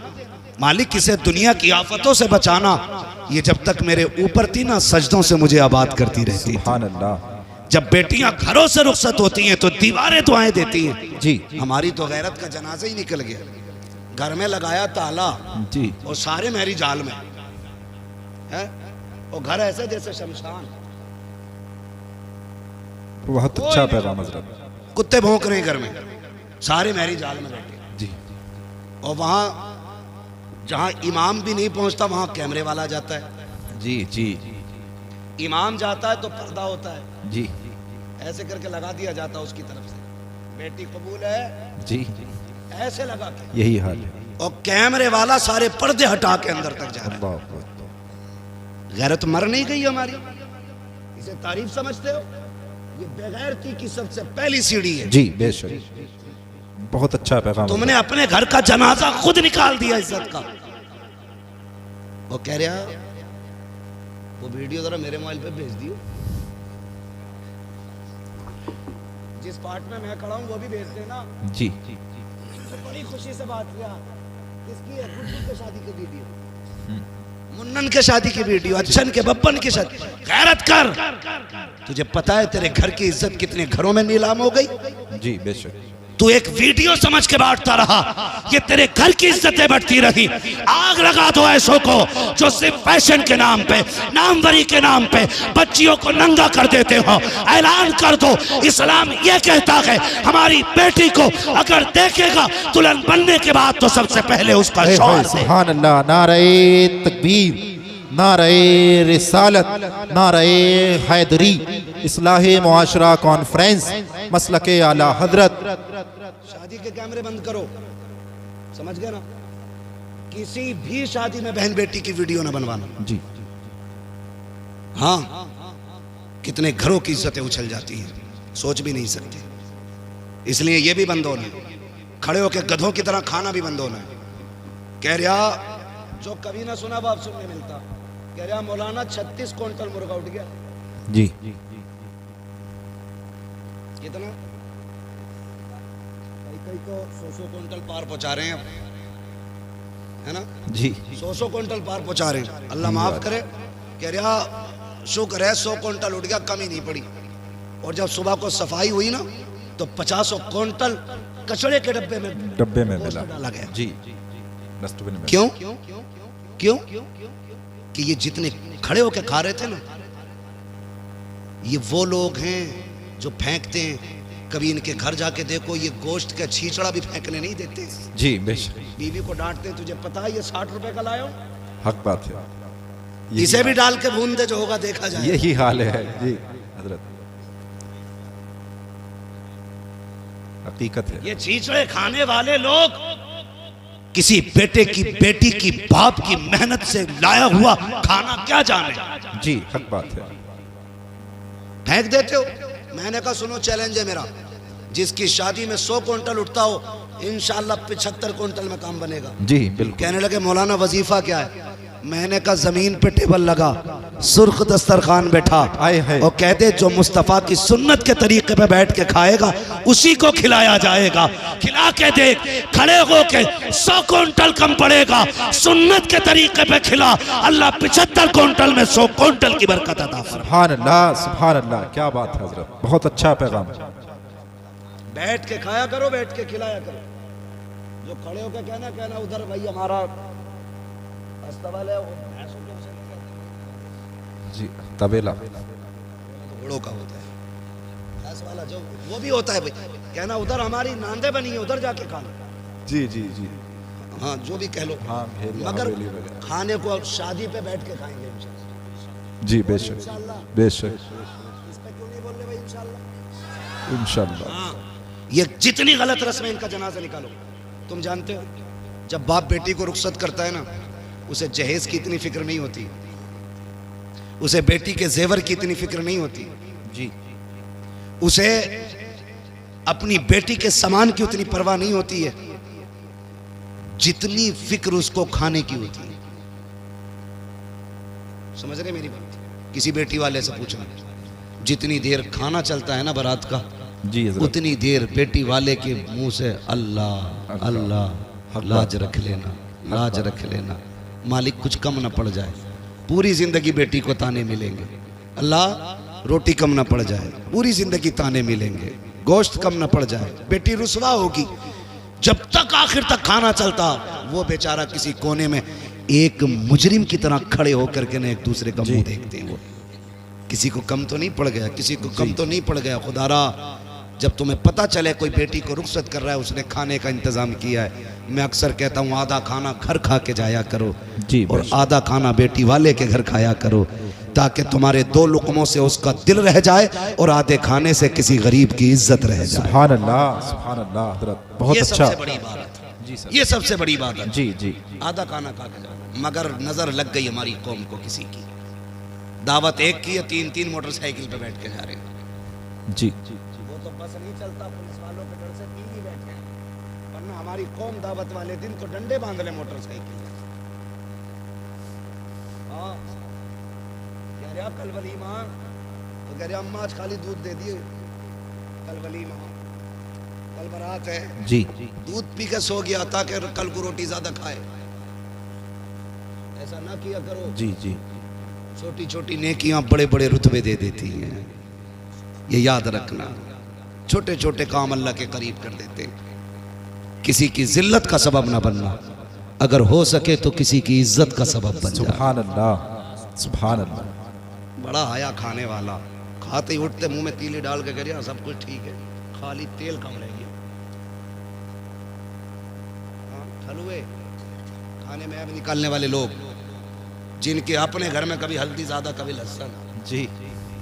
मालिक इसे दुनिया की आफतों से बचाना। ये जब तक मेरे ऊपर थी ना सजदों से मुझे आबाद करती रहती थी। सुभान अल्लाह। जब बेटियां घरों से रुखसत होती हैं तो दीवारें दुआएं देती हैं जी। हमारी तो गैरत का जनाजा ही निकल गया, घर में लगाया ताला जी, और सारे मेरी जाल में है, और घर ऐसे जैसे शमशान, बहुत अच्छा पैगाम हजरत। कुत्ते भौंक रहे हैं घर में, सारे मेरी जाल में बैठे। जी और वहां जहां इमाम भी नहीं पहुंचता वहां कैमरे वाला जाता है। जी जी इमाम जाता है तो पर्दा होता है, जी ऐसे करके लगा दिया जाता है उसकी तरफ से, बेटी कबूल है जी, ऐसे लगा के, यही हाल है। और कैमरे वाला सारे पर्दे हटा के अंदर तक जा रहा है। अल्लाह अकबर। गैरत मर नहीं गई हमारी, इसे तारीफ समझते हो? ये बेगैरती की सबसे पहली सीढ़ी है। जी बेशक, बहुत अच्छा पैगाम। तुमने अपने घर का जनाजा खुद निकाल दिया इज्जत का। वो कह रहा वो वीडियो जरा मेरे मोबाइल पे भेज दियो, जिस पार्ट में मैं खड़ा हूं वो भी भेज देना। जी तो बड़ी खुशी से बात किया, किसकी है? गुड्डू के शादी की वीडियो, मुन्नन के शादी की वीडियो, अच्छन के बब्बन की शादी। गैरत कर, तुझे पता है तेरे घर की इज्जत कितने घरों में नीलाम हो गई? जी बेशक। तू एक वीडियो समझ के बांटता रहा, ये तेरे घर की इज्जतें बढ़ती रही। आग लगा दो ऐसों को जो सिर्फ फैशन के नाम पे, नामवरी के नाम पे बच्चियों को नंगा कर देते हो। ऐलान कर दो, इस्लाम ये कहता है हमारी बेटी को अगर देखेगा दुल्हन बनने के बाद तो सबसे पहले उसका शौहर है। सुभान अल्लाह। नारे तकबीर, नारे रिसालत, नारे हैदरी, इस्लाहे मुआशरा कॉन्फ्रेंस, मसलके आला हजरत। शादी के कैमरे बंद करो, समझ गए ना? किसी भी शादी में बहन बेटी की वीडियो ना बनवाना। जी हाँ, कितने घरों की इज्जतें उछल जाती हैं, सोच भी नहीं सकते। इसलिए ये भी बंद होना है, खड़े होकर गधों की तरह खाना भी बंद होना है। कह रहा जो कभी ना सुना वो अब सुनने मिलता, कह रहा मौलाना 36 क्विंटल मुर्गा उठ गया। जी कितना? कई तो 100 क्विंटल पार पहुंचा रहे हैं, है ना? जी 100 क्विंटल पार पहुंचा रहे हैं, अल्लाह माफ करे। कह रहा शुक्र है 100 क्विंटल उठ गया, कमी नहीं पड़ी। और जब सुबह को सफाई हुई ना तो 50 क्विंटल कचड़े के डब्बे में मिला डाला गया। जी, डस्टबिन में। क्यों? क्यों? कि ये जितने खड़े होकर खा रहे थे ना, ये वो लोग हैं जो फेंकते हैं। कभी इनके घर जाके देखो, ये गोश्त का छींचड़ा भी फेंकने नहीं देते। जी बेशक, बीवी को डांटते हैं, तुझे पता है ये 60 रुपए का लाया हो, हक बात है। इसे भी डाल के भून दे, जो होगा देखा जाए। यही हाल है जी हजरत, हकीकत है। ये छींचड़े खाने वाले लोग किसी बेटे की बेटी की बाप की मेहनत से लाया हुआ खाना क्या जाने, जी हक बात है। फेंक देते हो। मैंने कहा सुनो चैलेंज है मेरा, जिसकी शादी में 100 क्विंटल उठता हो इंशाल्लाह 75 क्विंटल में काम बनेगा। जी बिल्कुल। कहने लगे मौलाना वजीफा क्या है? मैंने कहा जमीन पे टेबल लगा, सुर्ख दस्तरखान बैठा, आए है। और कहते जो मुस्तफ़ा की सुन्नत के तरीके पे बैठ के खाएगा उसी को खिलाया जाएगा। खिला के देख, खड़े होके 100 क्विंटल कम पड़ेगा, सुन्नत के तरीके पे खिला, अल्लाह 75 क्विंटल में 100 क्विंटल की बरकत अता फरमाए। सुभान अल्लाह, सुभान अल्लाह, क्या बात है हजरत, बहुत अच्छा पैगाम। बैठ के खाया करो, बैठ के खिलाया करो। जो खड़े होकर कहना उधर भाई हमारा अस्तबल है, वो जी तबेला घोड़ों का होता है, भैंस वाला जो वो भी होता है भाई, कहना उधर हमारी नांदे बनी है, उधर जाके खाना। जी जी जी, हाँ जो भी कह लो, हाँ मगर खाने को शादी पे बैठ के खाएंगे। जी बेशक बेशक इस पे क्यों नहीं बोल रहे भाई इंशाल्लाह? इंशाल्लाह। हाँ, ये जितनी गलत रस्म है इनका जनाजा निकालो। तुम जानते हो जब बाप बेटी को रुखसत करता है ना, उसे जहेज की इतनी फिक्र नहीं होती, उसे बेटी के जेवर की इतनी फिक्र नहीं होती जी उसे अपनी बेटी के सामान की उतनी परवाह नहीं होती है जितनी फिक्र उसको खाने की होती है। समझ रहे मेरी बात? किसी बेटी वाले से पूछना, जितनी देर खाना चलता है ना बारात का, जी हज़रत। उतनी देर बेटी वाले के मुंह से अल्लाह अल्लाह, लाज रख लेना, लाज रख लेना, मालिक कुछ कम ना पड़ जाए। पूरी जिंदगी बेटी को ताने मिलेंगे, अल्लाह रोटी कम ना पड़ जाए, पूरी जिंदगी ताने मिलेंगे, गोश्त कम ना पड़ जाए, बेटी रुसवा होगी। जब तक आखिर तक खाना चलता, वो बेचारा किसी कोने में एक मुजरिम की तरह खड़े होकर के ना एक दूसरे का मुंह देखते हैं। वो किसी को कम तो नहीं पड़ गया, किसी को कम तो नहीं पड़ गया। खुदारा जब तुम्हें पता चले कोई बेटी को रुखसत कर रहा है, उसने खाने का इंतजाम किया है, मैं अक्सर कहता हूँ आधा खाना घर खा के जाया करो जी और आधा खाना बेटी वाले के घर खाया करो, ताकि तुम्हारे दो लुकमों से उसका दिल रह जाए और आधे खाने से किसी गरीब की इज्जत रह जाए। सुभान अल्लाह हज़रत, बहुत ये अच्छा। सबसे बड़ी बात है जी सर। ये सबसे बड़ी बात है। जी जी आधा खाना खा के जाना। मगर नजर लग गई हमारी कौम को किसी की, दावत एक की है, 3-3 मोटरसाइकिल पे बैठ के जा रहे हैं। जी वो तो बस नहीं चलता, पुलिस वालों के डर से 3 ही बैठे हैं, वरना हमारी कौम दावत वाले दिन तो डंडे बांध ले मोटरसाइकिल। हाँ, कह रहा कल वलीमा, तो कह रहा अम्मा आज खाली दूध दे दिए, कल वलीमा, कल बारात है, जी दूध पी के सो गया ताकि कल को रोटी ज्यादा खाए। ऐसा ना किया करो। जी जी छोटी छोटी नेकियां बड़े बड़े रुतबे दे देती हैं, ये याद रखना। छोटे छोटे काम अल्लाह के करीब कर देते हैं। किसी की जिल्लत का सबब ना बनना, अगर हो सके तो किसी की इज्जत का सबब बन जा। सुभान अल्लाह सुभान अल्लाह। बड़ा हया खाने वाला, खाते ही उठते मुंह में तीली डाल के कह रहा सब कुछ ठीक है, खाली तेल कम रह गया। हलवे खाने में अब निकालने वाले लोग, जिनके अपने घर में कभी हल्दी ज्यादा कभी लहसुन, जी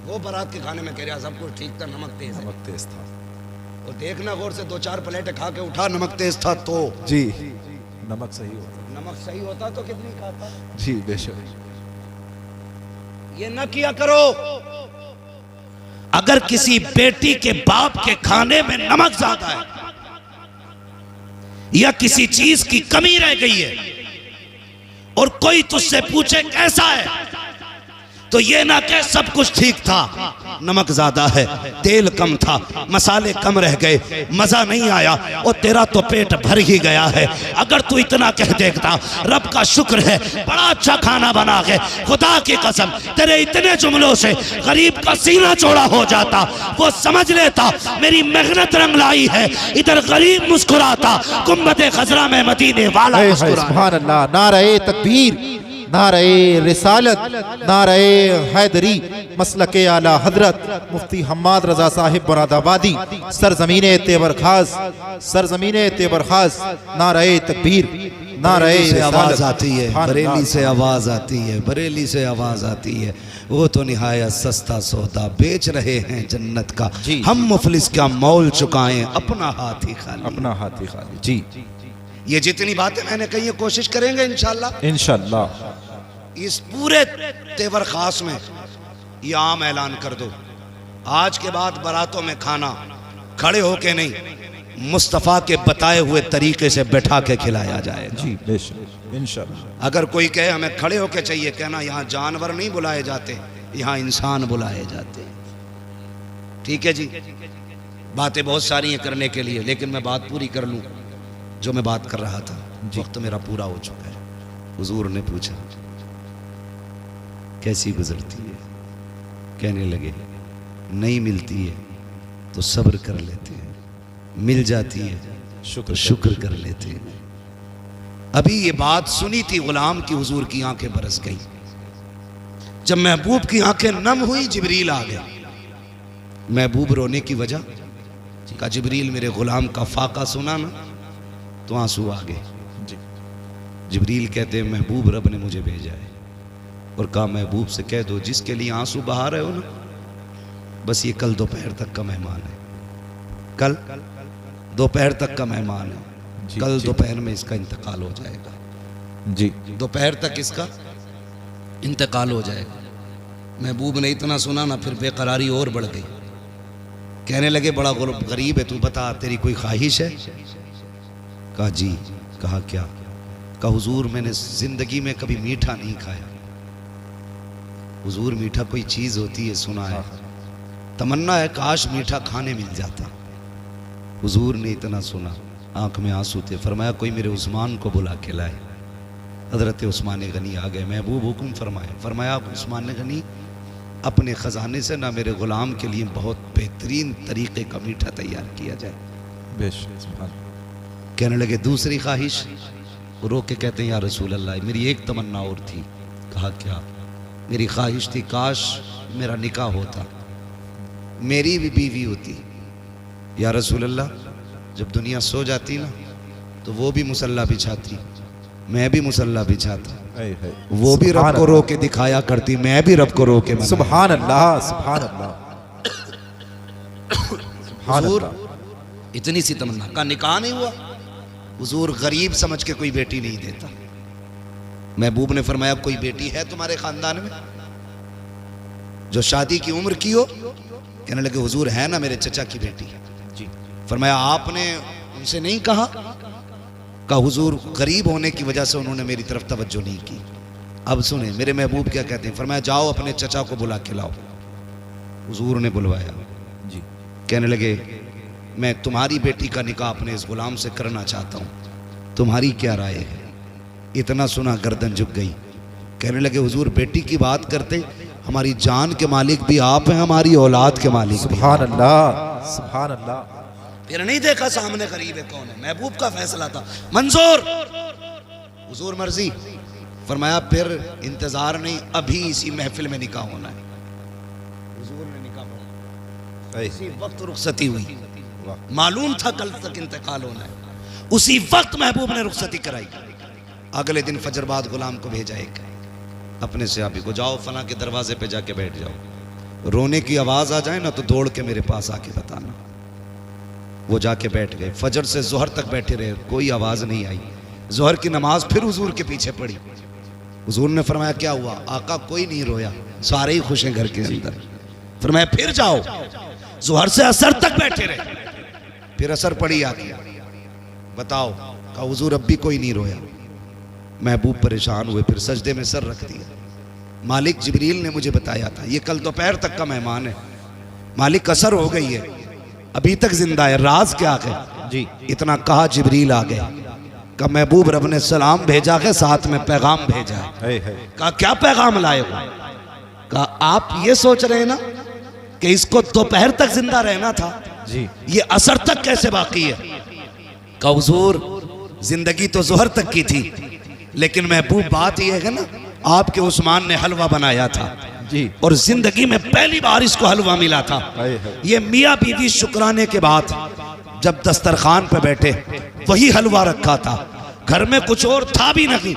वो बारात के खाने में कह रहा सब कुछ ठीक था, नमक तेज है। नमक तेज था। और देखना गौर से 2-4 प्लेटें खा के उठा, नमक तेज था तो जी नमक सही होता। नमक सही होता तो कितनी खाता। जी बेशक। ये न किया करो। अगर किसी बेटी के बाप के खाने में नमक ज्यादा है या किसी चीज की कमी रह गई है और कोई तुझसे पूछे कैसा है, तो ये ना कह सब कुछ ठीक था, नमक ज्यादा है, तेल कम था, मसाले कम रह गए, मजा नहीं आया, और तेरा तो पेट भर ही गया है। अगर तू इतना कह देता रब का शुक्र है बड़ा अच्छा खाना बना के, खुदा की कसम तेरे इतने जुमलों से गरीब का सीना चौड़ा हो जाता, वो समझ लेता मेरी मेहनत रंग लाई है। इधर गरीब मुस्कुराता, गुम्बद खजरा में मदीने वाला मुस्कुराता। सुभान अल्लाह। नारे तकबीर, नारे रिसालत, नारे हैदरी, मसलके आला हजरत मुफ्ती हम्माद रजा साहिब मुरादाबादी, सरजमीने तेबर खास, सरजमीने तेबर खास। नारे तकबीर, नारे से आवाज रिसालत। आती है, बरेली से आवाज आती है, बरेली से आवाज आती है। वो तो निहायत सस्ता सौदा बेच रहे हैं जन्नत का, हम मुफलिस का मौल चुकाएं अपना हाथ ही खाली, अपना हाथ ही खाली। जी ये जितनी बातें मैंने कही है कोशिश करेंगे इंशाल्लाह। इंशाल्लाह। इस पूरे तेवर खास में ये आम ऐलान कर दो, आज के बाद बारातों में खाना खड़े होके नहीं, मुस्तफ़ा के बताए हुए तरीके से बैठा के खिलाया जाएगा। जी बेशक इंशाल्लाह। अगर कोई कहे हमें खड़े होके चाहिए, कहना यहाँ जानवर नहीं बुलाए जाते, यहाँ इंसान बुलाए जाते। ठीक है जी, बातें बहुत सारी हैं करने के लिए, लेकिन मैं बात पूरी कर लूँ जो मैं बात कर रहा था। वक्त मेरा पूरा हो चुका है। हुजूर ने पूछा कैसी गुजरती है, कहने लगे नहीं मिलती है तो सब्र कर लेते हैं, मिल जाती है तो शुक्र कर लेते हैं। अभी ये बात सुनी थी गुलाम की, हुजूर की आंखें बरस गई। जब महबूब की आंखें नम हुई, जिब्रील आ गया। महबूब रोने की वजह का, जिब्रील मेरे गुलाम का फाका सुना ना तो आंसू आ गए। जिब्रील कहते हैं महबूब रब ने मुझे भेजा है, और कहा महबूब से कह दो जिसके लिए आंसू बहा रहे हो ना, बस ये कल दोपहर तक का मेहमान है, कल दोपहर तक का मेहमान है, कल दोपहर में इसका इंतकाल हो जाएगा जी, दोपहर तक इसका इंतकाल हो जाएगा। महबूब ने इतना सुना ना, फिर बेकरारी और बढ़ गई। कहने लगे बड़ा गरीब है, तू बता तेरी कोई ख्वाहिश है? कहा जी। कहा क्या? कहा हुजूर मैंने जिंदगी में कभी मीठा नहीं खाया। हुजूर मीठा कोई चीज होती है सुना है, तमन्ना है काश मीठा खाने मिल जाता। हुजूर ने इतना सुना, आंख में आंसू थे। फरमाया कोई मेरे उस्मान को बुला के लाए। हजरत उस्मान गनी आ गए। महबूब हुक्म फरमाए। फरमाया उस्मान गनी अपने ख़जाने से ना मेरे ग़ुलाम के लिए बहुत बेहतरीन तरीक़े का मीठा तैयार किया जाए। बेशक। कहने लगे दूसरी ख्वाहिश? रो के कहते हैं या रसूल अल्लाह मेरी एक तमन्ना और थी। कहा क्या? मेरी ख्वाहिश थी काश मेरा निकाह होता, मेरी भी बीवी होती। या रसूल अल्लाह जब दुनिया सो जाती ना तो वो भी मुसल्ला बिछाती, मैं भी मुसल्ला बिछाता, वो भी रब को रो के दिखाया करती, मैं भी रब को रो के। सुभान अल्लाह, सुभान अल्लाह। हुजूर इतनी सी तमन्ना का निकाह नहीं हुआ। हुजूर गरीब समझ के कोई बेटी नहीं देता। महबूब ने फरमाया कोई बेटी है तुम्हारे खानदान में जो शादी की उम्र की हो? कहने लगे हुजूर है ना, मेरे चचा की बेटी जी। फरमाया आपने उनसे नहीं कहा? का हुजूर गरीब होने की वजह से उन्होंने मेरी तरफ तवज्जो नहीं की। अब सुने मेरे महबूब क्या कहते हैं। फरमाया जाओ अपने चचा को बुला के लाओ। हुजूर ने बुलवाया जी। कहने लगे मैं तुम्हारी बेटी का निकाह अपने इस गुलाम से करना चाहता हूँ, तुम्हारी क्या राय है? इतना सुना गर्दन झुक गई। कहने लगे हुजूर बेटी की बात करते, हमारी जान के मालिक भी आप हैं, हमारी औलाद के मालिक भी। सुभान अल्लाह, सुभान अल्लाह। फिर नहीं देखा सामने गरीब है कौन है, महबूब का फैसला था मंजूर, हुजूर मर्जी। फरमाया फिर इंतजार नहीं, अभी इसी महफिल में निकाह होना है। हुजूर ने निकाह पढ़ा, इसी वक्त रुखसती हुई। मालूम था कल तक इंतकाल होना है, उसी वक्त महबूब ने रुखसती कराई। अगले दिन फजर बाद गुलाम को भेजा एक अपने सहाबी को, जाओ फला के दरवाजे पे जाके बैठ जाओ, रोने की आवाज आ जाए ना तो दौड़ के मेरे पास आके बताना। वो जाके बैठ गए। फजर से जोहर तक बैठे रहे, कोई आवाज नहीं आई। जोहर की नमाज फिर हुजूर के पीछे पड़ी। हुजूर ने फरमाया क्या हुआ? आका कोई नहीं रोया, सारे ही खुश हैं घर के अंदर। फरमाया फिर जाओ। जोहर से असर तक बैठे रहे, फिर असर पड़ी आके, बताओ। कहा हुजूर अब भी कोई नहीं रोया। महबूब परेशान हुए, फिर सजदे में सर रख दिया। मालिक जिब्रील ने मुझे बताया था ये कल दोपहर तक का मेहमान है, मालिक असर हो गई है, अभी तक जिंदा है, राज क्या है जी? इतना कहा जिब्रील आ गया। कहा महबूब रब ने सलाम भेजा है, साथ में पैगाम भेजा है। कहा क्या पैगाम लाए हो? कहा आप ये सोच रहे हैं ना कि इसको दोपहर तक जिंदा रहना था जी, ये असर तक कैसे बाकी है? कहा हुजूर जिंदगी तो जोहर तक की थी, लेकिन महबूब बात यह है ना आपके उस्मान ने हलवा बनाया था जी, और जिंदगी में पहली बार इसको हलवा मिला था। ये मियाँ बीवी शुक्राने के बाद जब दस्तरखान पे बैठे वही हलवा रखा था, घर में कुछ और था भी नहीं।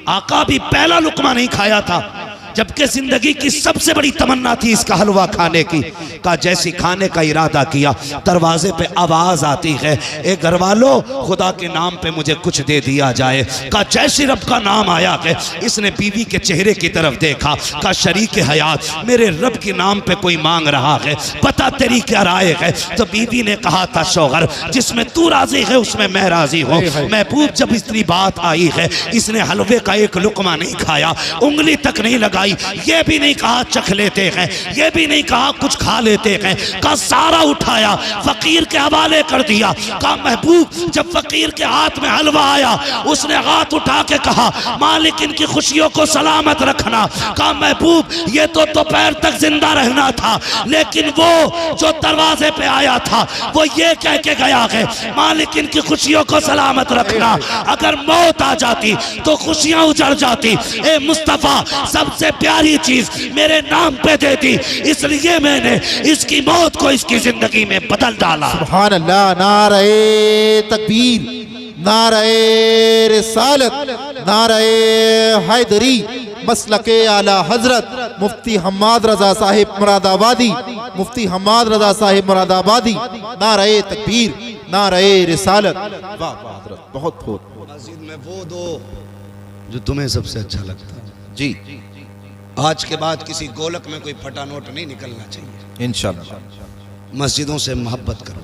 आका भी पहला लुकमा नहीं खाया था, जबकि जिंदगी की सबसे बड़ी तमन्ना थी इसका हलवा खाने की। का जैसी खाने का इरादा किया, दरवाजे पे आवाज आती है, ए घर वालों खुदा के नाम पे मुझे कुछ दे दिया जाए। का जैसी रब का नाम आया है, इसने बीवी के चेहरे की तरफ देखा। का शरीक हयात मेरे रब के नाम पे कोई मांग रहा है, पता तेरी क्या राय है? तो बीवी ने कहा था शौहर जिसमें तू राजी है उसमें मैं राजी हूँ। महबूब जब इतनी बात आई है, इसने हलवे का एक लुकमा नहीं खाया, उंगली तक नहीं लगा, ये भी नहीं कहा चख लेते हैं, ये भी नहीं कहा कुछ खा लेते हैं। का सारा उठाया फकीर के हवाले कर दिया। का महबूब जब फकीर के हाथ में हलवा आया, उसने हाथ उठा के कहा मालिक इनकी खुशियों को सलामत रखना। का महबूब ये तो दोपहर तक जिंदा रहना था, लेकिन वो जो दरवाजे पे आया था वो ये कह के गया है मालिक इनकी खुशियों को सलामत रखना। अगर मौत आ जाती तो खुशियां उजड़ जाती। ए मुस्तफा सबसे प्यारी चीज मेरे नाम पे दे दी, इसलिए मैंने इसकी मौत को इसकी जिंदगी में बदल डाला। सुभान अल्लाह। नारे तकबीर, नारे रिसालत, नारे हैदरी, मसलके आला हजरत मुफ्ती हम्माद रजा साहिब मुरादाबादी, मुफ्ती हम्माद रजा साहिब मुरादाबादी। नारे तकबीर, नारे रिसालत। वाह वाह हजरत, बहुत बहुत मस्जिद में वो दो जो तुम्हें सबसे अच्छा लगता है। जी। आज के बाद किसी गोलक में कोई फटा नोट नहीं निकलना चाहिए। इंशाअल्लाह। मस्जिदों से मोहब्बत करो,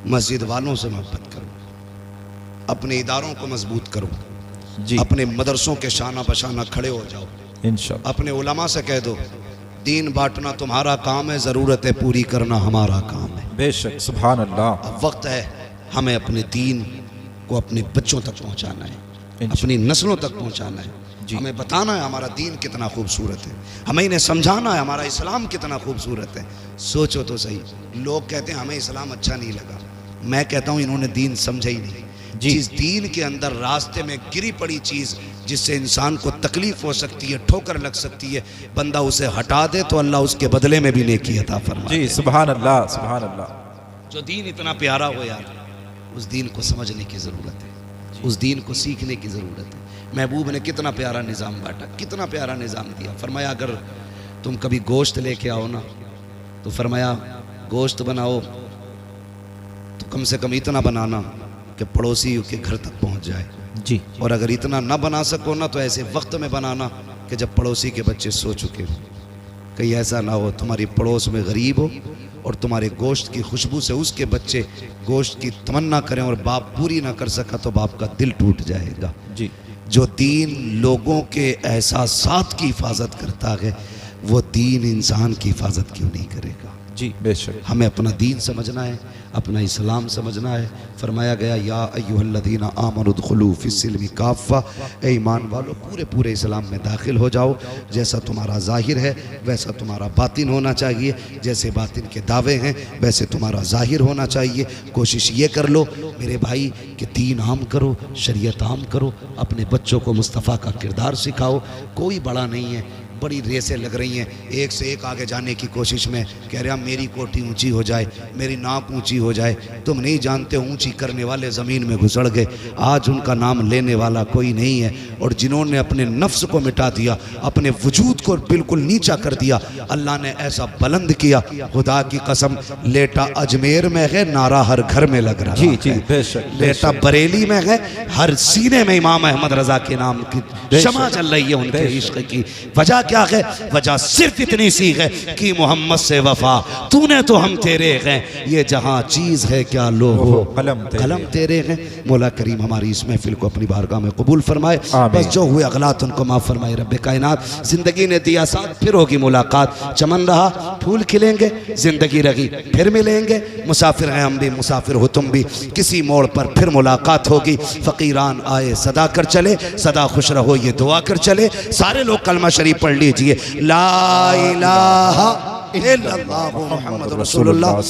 मस्जिद वालों से मोहब्बत करो, अपने इदारों को मजबूत करो जी। अपने मदरसों के शाना बशाना खड़े हो जाओ। इंशाअल्लाह। अपने उलमा से कह दो दीन बांटना तुम्हारा काम है, ज़रूरतें पूरी करना हमारा काम है। बेशक, सुभान अल्लाह। अब वक्त है हमें अपने दीन को अपने बच्चों तक पहुंचाना है, अपनी नस्लों तक पहुंचाना है। हमें बताना है हमारा दीन कितना खूबसूरत है, हमें इन्हें समझाना है हमारा इस्लाम कितना खूबसूरत है। सोचो तो सही, लोग कहते हैं हमें इस्लाम अच्छा नहीं लगा, मैं कहता हूँ इन्होंने दीन समझा ही नहीं। जिस दीन के अंदर रास्ते में गिरी पड़ी चीज़ जिससे इंसान को तकलीफ हो सकती है, ठोकर लग सकती है, बंदा उसे हटा दे तो अल्लाह उसके बदले में भी नेकी अता फरमाए। जी, सुभान अल्लाह, सुभान अल्लाह। जो दीन इतना प्यारा हो यार, उस दीन को समझने की ज़रूरत है, उस दीन को सीखने की ज़रूरत है। महबूब ने कितना प्यारा निज़ाम बांटा, कितना प्यारा निज़ाम दिया। फरमाया अगर तुम कभी गोश्त लेके आओ ना तो फरमाया गोश्त बनाओ तो कम से कम इतना बनाना कि पड़ोसी के घर तक पहुंच जाए जी। और अगर इतना ना बना सको ना तो ऐसे वक्त में बनाना कि जब पड़ोसी के बच्चे सो चुके हो। कहीं ऐसा ना हो तुम्हारी पड़ोस में गरीब हो और तुम्हारे गोश्त की खुशबू से उसके बच्चे गोश्त की तमन्ना करें और बाप पूरी ना कर सका तो बाप का दिल टूट जाएगा जी। जो दीन लोगों के एहसासात की हिफाजत करता है वो दीन इंसान की हिफाजत क्यों नहीं करेगा जी। बेशक हमें अपना दीन समझना है, अपना इस्लाम समझना है। फरमाया गया या अय्युहल्लज़ीना आमनु दुखुलू फिस्सिल्मी काफ़ा, ए ईमान वालों पूरे पूरे इस्लाम में दाखिल हो जाओ। जैसा तुम्हारा ज़ाहिर है वैसा तुम्हारा बातिन होना चाहिए, जैसे बातिन के दावे हैं वैसे तुम्हारा ज़ाहिर होना चाहिए। कोशिश ये कर लो मेरे भाई कि दीन आम करो, शरीयत आम करो, अपने बच्चों को मुस्तफ़ा का किरदार सिखाओ। कोई बड़ा नहीं है, बड़ी रेसें लग रही हैं, एक से एक आगे जाने की कोशिश में। कह रहे हैं मेरी कोठी ऊंची हो जाए, मेरी नाक ऊंची हो जाए। तुम नहीं जानते ऊंची करने वाले ज़मीन में घुसड़ गए, आज उनका नाम लेने वाला कोई नहीं है। और जिन्होंने अपने नफ्स को मिटा दिया, अपने वजूद को बिल्कुल नीचा कर दिया, अल्लाह ने ऐसा बुलंद किया, खुदा की कसम लेटा अजमेर में है नारा हर घर में लग रहा है जी, बेशक। लेटा बरेली में है, हर सीने में इमाम अहमद रजा के नाम की शमा चल रही है उनके इश्क की। वजह क्या है? वजह सिर्फ इतनी सी है कि मोहम्मद से वफा तूने तो हम तेरे हैं, ये जहां चीज है क्या लो हो कलम तेरे हैं। मौला करीम हमारी इस महफिल को अपनी बारगाह में कबूल फरमाए, बस जो हुए अगलात उनको माफ फरमाए रब्बे कायनात। जिंदगी ने दिया साथ फिर होगी मुलाकात, चमन रहा फूल खिलेंगे, जिंदगी रही फिर मिलेंगे। मुसाफिर हैं हम भी, मुसाफिर हो तुम भी, किसी मोड़ पर फिर मुलाकात होगी। फकीरान आए सदा कर चले, सदा खुश रहो ये दुआ कर चले। सारे लोग कलमा शरीफ पढ़ लीजिए, ला इलाहा इल्लल्लाहु मुहम्मदुर रसूलुल्लाह।